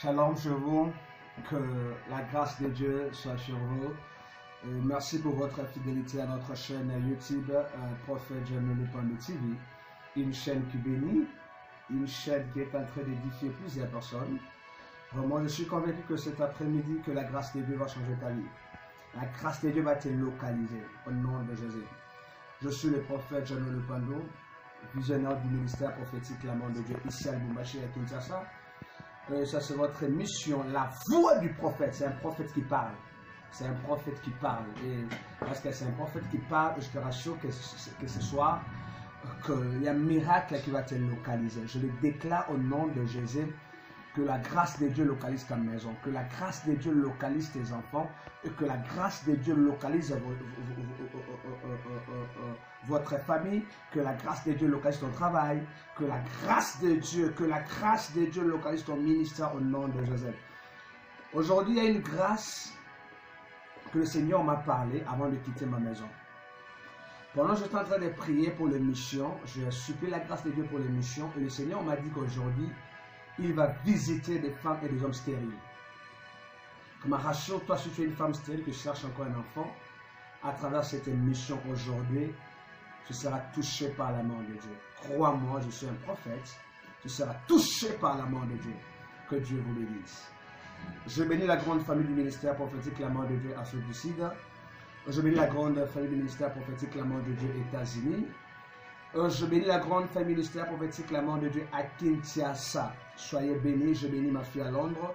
Shalom sur vous, que la grâce de Dieu soit sur vous. Merci pour votre fidélité à notre chaîne YouTube, Prophète Jean-Louis Lupango TV, une chaîne qui bénit, une chaîne qui est en train d'édifier plusieurs personnes. Vraiment, je suis convaincu que cet après-midi, que la grâce de Dieu va changer ta vie. La grâce de Dieu va te localiser au nom de Jésus. Je suis le prophète Jean-Louis Lupango, visionnaire du ministère prophétique L'Amour de Dieu, ici à Lubumbashi et Kinshasa. Ça c'est votre mission, la voix du prophète. C'est un prophète qui parle. C'est un prophète qui parle. Et parce que c'est un prophète qui parle, je te rassure que ce soir, qu'il y a un miracle qui va te localiser. Je le déclare au nom de Jésus, que la grâce de Dieu localise ta maison, que la grâce de Dieu localise tes enfants, et que la grâce de Dieu localise votre famille, que la grâce de Dieu localise ton travail, que la grâce de Dieu localise ton ministère au nom de Jésus. Aujourd'hui, il y a une grâce que le Seigneur m'a parlé avant de quitter ma maison. Pendant que j'étais en train de prier pour les missions, j'ai supplié la grâce de Dieu pour les missions, et le Seigneur m'a dit qu'aujourd'hui, il va visiter des femmes et des hommes stériles. Comme rassure-toi, si tu es une femme stérile qui cherche encore un enfant, à travers cette mission aujourd'hui, tu seras touché par l'amour de Dieu. Crois-moi, je suis un prophète. Tu seras touché par l'amour de Dieu. Que Dieu vous bénisse. Je bénis la grande famille du ministère prophétique L'Amour de Dieu Afrique du Sud. Je bénis la grande famille du ministère prophétique L'Amour de Dieu États-Unis. Je bénis la grande famille ministère prophétique L'Amour de Dieu à Kinshasa. Soyez bénis, je bénis ma fille à Londres.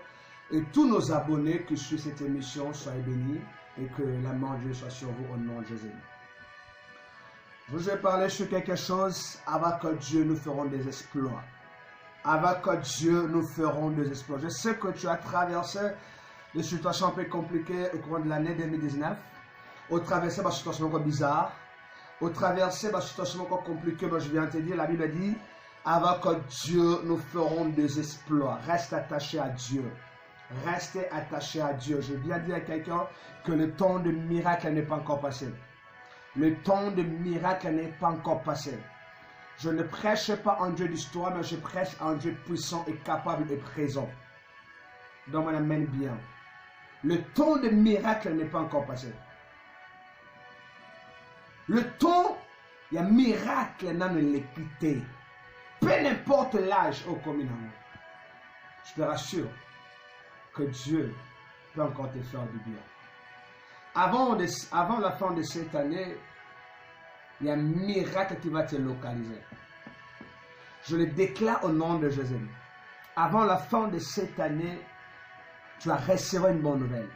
Et tous nos abonnés qui suivent cette émission, soyez bénis. Et que l'amour de Dieu soit sur vous au nom de Jésus. Je vais parler sur quelque chose avec que Dieu nous ferons des exploits. Avec que Dieu nous ferons des exploits. Je sais que tu as traversé des situations un peu compliquées au cours de l'année 2019. Au traverser des situations bizarres. Au traverser des situations compliquées, je viens de te dire, la Bible dit, avec Dieu, nous ferons des exploits. Reste attaché à Dieu. Restez attaché à Dieu. Je viens de dire à quelqu'un que le temps de miracle n'est pas encore passé. Le temps de miracle n'est pas encore passé. Je ne prêche pas un Dieu d'histoire, mais je prêche un Dieu puissant et capable et présent. Donc, on amène bien. Le temps de miracle n'est pas encore passé. Le temps, il y a miracle dans l'équité. Peu importe l'âge au commun. Je te rassure que Dieu peut encore te faire du bien. Avant la fin de cette année, il y a un miracle qui va te localiser. Je le déclare au nom de Jésus. Avant la fin de cette année, tu vas recevoir une bonne nouvelle.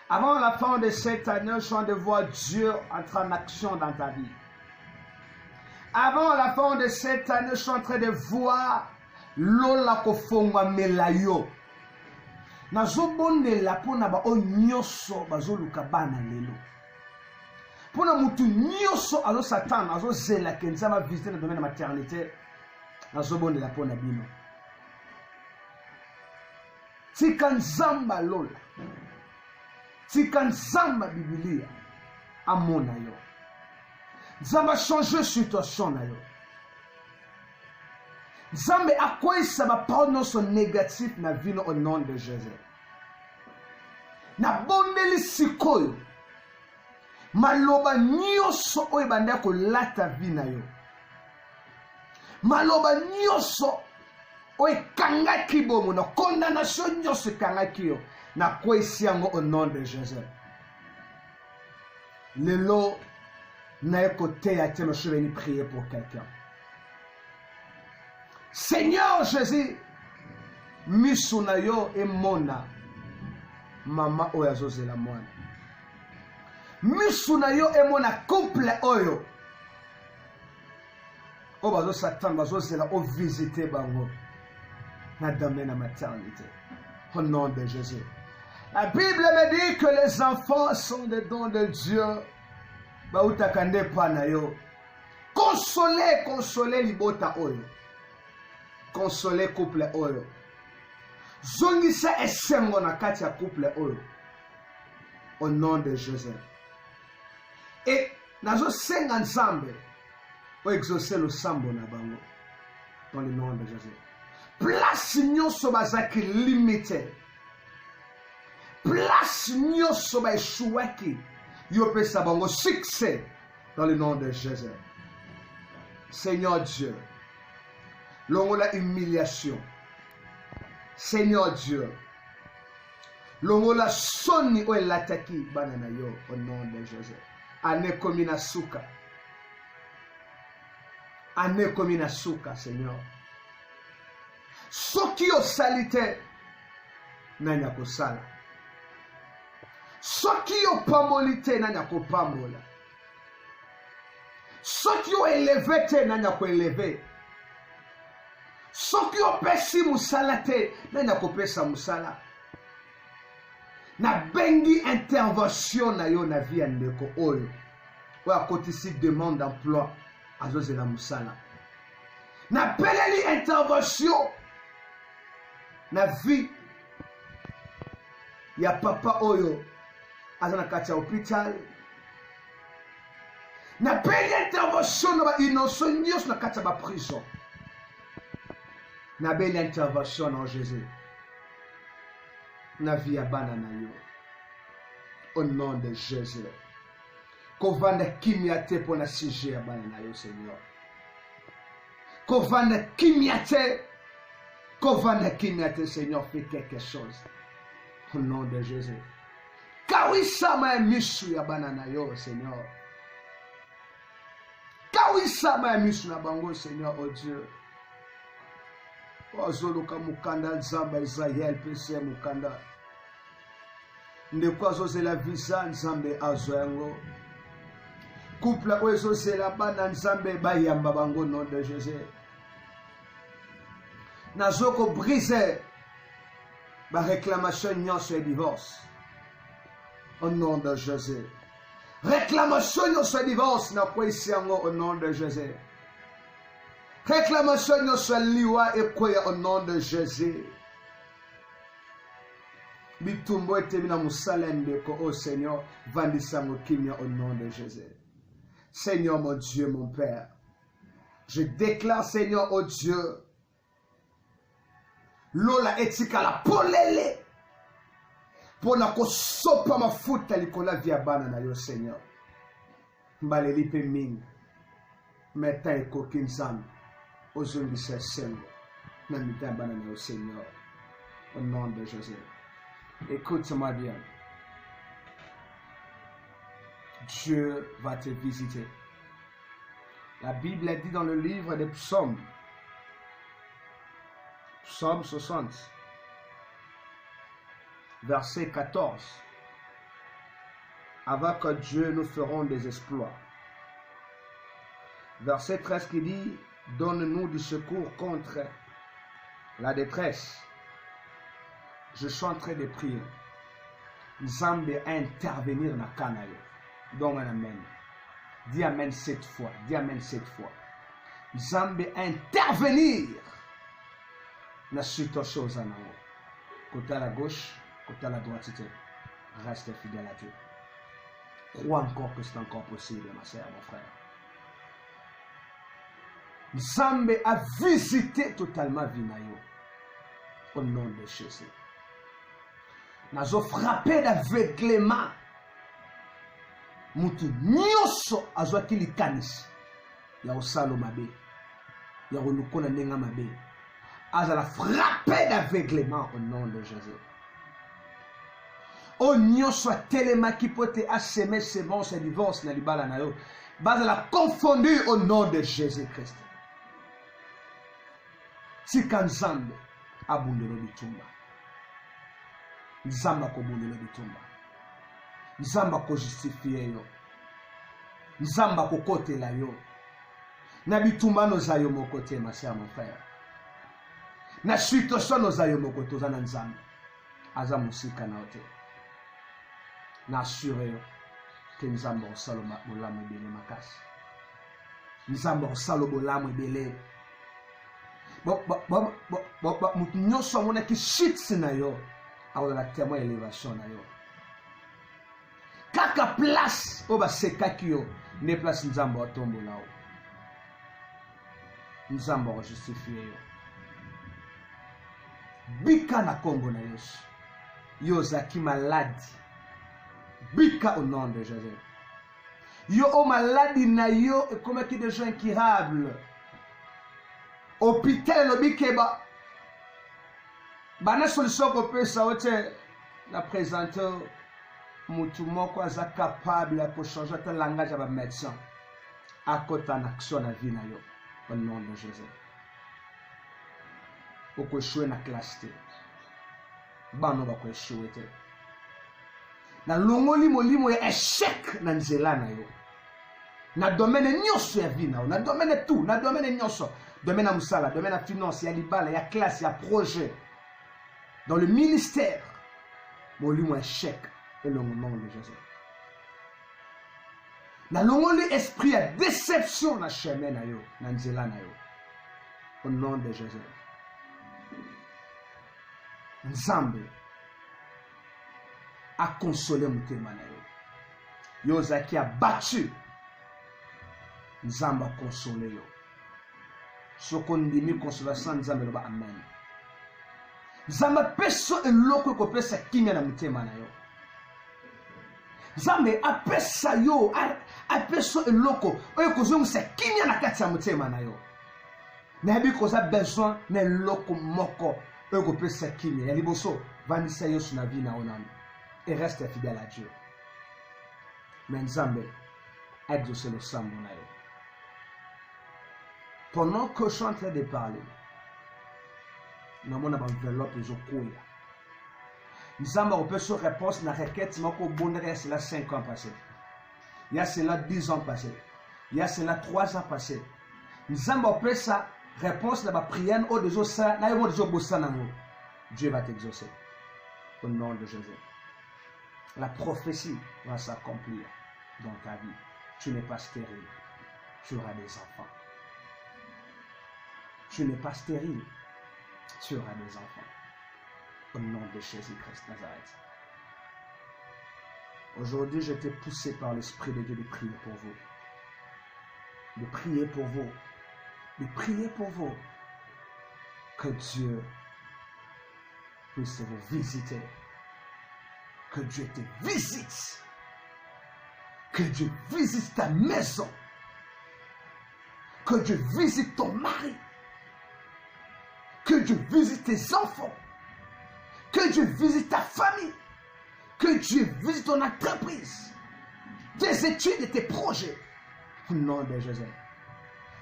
Avant la fin de cette année, je suis en train de voir Dieu entrer en action dans ta vie. Avant la fin de cette année, je suis en train de voir Lola Kofongwa Melayo. Nazobondela pona ba onyoso bazoluka bana lelo. Pona mutu nyoso azo Satan azo zela kenza ma visiter le domaine de maternité. Nazobondela pona bino. Tika nzamba lola. Tika nzamba Biblia amona yo. Nzamba changer situation na yo. Nzambe akwesa ba parole so négatif na vino au nom de Jésus. Na bondeli sikoyo. Maloba nyoso oyo banda ko lata vina yo. Maloba nyoso oyo kangaki bomo na condamnation nyoso kangaki yo. Na kwesi yango au nom de Jésus. Lelo na écouté ya temo je vais prier pour quelqu'un. Seigneur Jésus, misunayo emona mama oyo azozela mwana. Misunayo emona couple oyo. O bazo Satan bazozela o visiter bango na domaine de maternité. Au nom de Jésus. La Bible me dit que les enfants sont des dons de Dieu. Bautakande panayo. Consolez libota oyo. Consoler couple oyo. Zongisa esengo na kati ya couple oyo. Au nom de Jésus. Et nazo senga nzambe o exaucer le sambo na bango. Dans le nom de Jésus. place nyonso bazaki limité, place nyonso ba échouaki, yo pesa bango succès dans le nom de Jésus. Seigneur Dieu, longola humiliation. Seigneur Dieu, longola soni o elataki banana yo au nom de Jésus. Ane komina suka. Ane komina suka, Seigneur. Soki o salite nanya ko sala. Soki o pamolite nanya ko pamola. Soki o elevete nanya ko eleve. Soki o pesi musala te nanya ko pesa musala. Na bengi intervention na yo na vie ndeko oyo. Wa kotisi demande d'emploi azoze la musala. Na peleli intervention na vie ya papa oyo azana kati ya hôpital. Na peli intervention na ba innocent nyos na kati ya ba prison. Na belle intervention en Jésus. Na vie ya bana na yo. Au nom de Jésus. Kovanda kimiate pour na sujet ya bana na yo, Seigneur. Kovanda kimiate, Seigneur, fais quelque chose. Au nom de Jésus. Kawisa ma misu ya bana na yo, Seigneur. Kawisa ma misu na bango, Seigneur, oh Dieu. Ozoluka mukanda nzamba Israël pese mukanda. Ndeko azozela visa nzambe azwengo. Couple ozozela bana nzambe bayamba bango nom de Jésus. Nazoko briser ba réclamation nyonso et divorce. Au nom de Jésus. Réclamation nyonso et divorce na kwa isiango au nom de Jésus. Réclamation nyonso liwa ekoya au nom de Jésus. Bitumbo etemi na musala ndeko, oh Seigneur, vandisango kimia au nom de Jésus. Seigneur mon Dieu, mon Père, je déclare, Seigneur, oh Dieu, lola etika la polele pona ko sopa mafuta likola via bana na yo, Seigneur. Mbaleli pe mingi meta ekoki nzambe ozongisa sengo na mita bana na yo, Seigneur, au nom de Jésus. Écoute-moi bien. Dieu va te visiter. La Bible dit dans le livre des psaumes, psaume 60, verset 14, avec Dieu nous ferons des exploits. Verset 13 qui dit, donne-nous du secours contre la détresse. Je suis en train de prier. Nzambe a intervenir na kanayo. Donc un amen. Dis amen 7 fois. Dis amen 7 fois. Nzambe a intervenir na situation aux anao. Côté à la gauche, côté à la droite, reste fidèle à Dieu. Crois encore que c'est encore possible, ma sœur, mon frère. Nzambe a visité totalement Vinayo. Au nom de Jésus. Nazo frappé d'aveuglement. Mutu nyoso azwaki likanisi ya osalo mabe. Ya olukona nenga mabe. Azala frappé d'aveuglement au nom de Jésus. O nyoso telema ki pote assemer semence et divorce na libala na yo. Bazala confondu au nom de Jésus-Christ. Tika nzambe abundelo bitumba. Nzamba ko bundelo bitumba. Nzamba ko justifie yo. Nzamba ko kotela yo. Na bitumba no zayo mokote ma sœur, mon frère. Na situation no zayo mokoto za na nzamba. Aza musika na ote. Na assure yo que nzamba osalo bolamu ebele makasi. Nzamba osalo bolamu ebele. Mutu nyonso amona ki shitsi na yo aola témoin élévation na yo. Kaka place o basekaki yo ne place nzamba otombola yo. Nzamba o justifie yo. Bika na kombo na Yesu. Yo zaki malade. Bika au nom de Jésus. Yo o maladie na yo et comme qui des gens incurables. Hôpital no bikeba. Bana solution ko pe sa ote la présenter mutu moko aza capable pour changer ton langage à médecin. À côté en action na vie na yo au nom de Jésus. Oko échouer na classe te. Bano ba ko échouer te. Na longoli molimo ya échec na nzela na yo. Na domaine nyonso ya vie na yo, na domaine tout, na domaine nyonso, domaine ya musala, domaine ya finance, ya libala, ya classe, ya projet. Dans le ministère, molimo échec et le nom de Jésus. Na longoli esprit ya déception na chemin na yo, na nzela na yo. Au nom de Jésus. Nzambe a consolé motema na yo. Yo zaki a battu. Nzambe a consolé yo. Soko ndimi consolation nzambe loba amen. Nzambe peso eloko ko pesa kimia na motema na yo. Nzambe apesa yo apeso eloko oyo kozongisa kimia na kati ya motema na yo. Na bi koza besoin na eloko moko oyo ko pesa kimia ya liboso vandisa yo na vie na onana. Et reste fidèle à Dieu. Mais Nzambe a exaucé le sambo na yo. Pendant que je suis en train de parler, nous avons une enveloppe de Zokoya. Nzambe a reçu réponse na requête moko bonheur cela 5 ans passés. Il y a cela 10 ans passés. Il y a cela 3 ans passés. Nzambe a reçu sa réponse na ba prière au des osa na yo des obosa nango. Dieu va t'exaucer. Au nom de Jésus. La prophétie va s'accomplir dans ta vie. Tu n'es pas stérile. Tu auras des enfants. Tu n'es pas stérile. Tu auras des enfants. Au nom de Jésus-Christ Nazareth. Aujourd'hui, je t'ai poussé par l'Esprit de Dieu de prier pour vous. De prier pour vous. De prier pour vous. Que Dieu puisse vous visiter. Que Dieu te visite. Que Dieu visite ta maison. Que Dieu visite ton mari. Que Dieu visite tes enfants. Que Dieu visite ta famille. Que Dieu visite ton entreprise. Tes études et tes projets. Au nom de Jésus.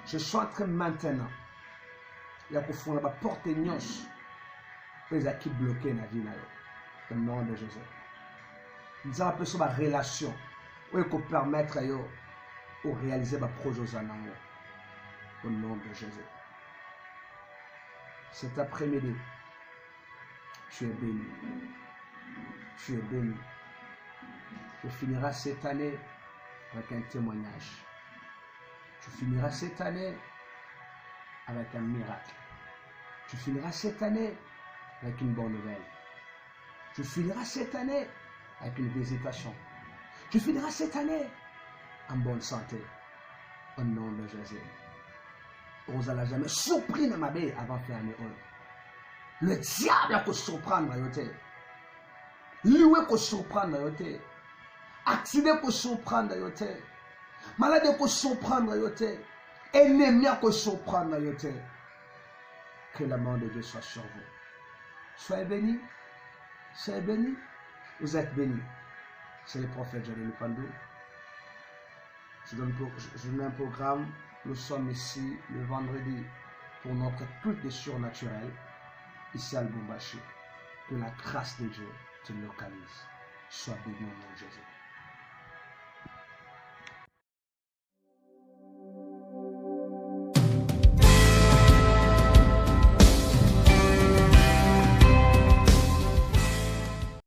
Je suis en train maintenant. Il y a pour fond la porte nyos. Les qui bloqué la vie. Au nom de Jésus. Nous avons besoin de relation. Où il faut permettre de réaliser des projets en amour. Au nom de Jésus. Cet après-midi, tu es béni. Tu es béni. Tu finiras cette année avec un témoignage. Tu finiras cette année avec un miracle. Tu finiras cette année avec une bonne nouvelle. Tu finiras cette année avec une visitation. Tu finiras cette année en bonne santé. Au nom de Jésus. Vous n'allez jamais surpris dans ma baie avant de faire un erreur. Le diable a surprendre dans yote. Liwe ko surprendre dans yote. Accident ko surprendre dans yote. Maladie ko surprendre dans yote. Ennemi ko surprendre dans yote. Que la main de Dieu soit sur vous. Soyez bénis. Soyez bénis. Vous êtes bénis. C'est le prophète Jérémie Pandou. Je donne un programme. Nous sommes ici le vendredi pour notre culte des surnaturels. Ici à Lubumbashi. Que la grâce de Dieu te localise. Sois béni au nom de Jésus.